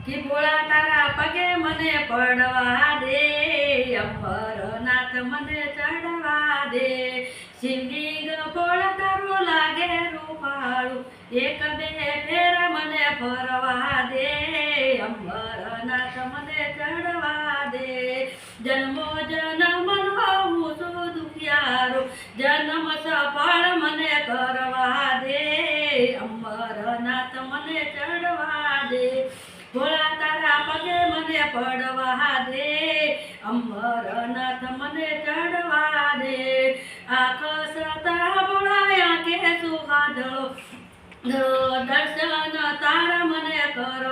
कि भोळा तारा पगे मने पड़वा दे, अंबरनाथ मने चढ़वा दे। सिंगिंग भोळा तारू लागे रूपाळू, एक बे फेर मने फरवा दे, अंबरनाथ मने चढ़वा दे। जन्मो जन्मनो हूँ सु दुखियारो, जन्म सफल मने करवा दे, अंबरनाथ मने चढ़वा दे। भोळा तारा पगे मने पड़वा दे, अंबरनाथ मने चढ़वा दे। आँख सता भोळा आँखे सुहादळो, दर्शन तारा मने कर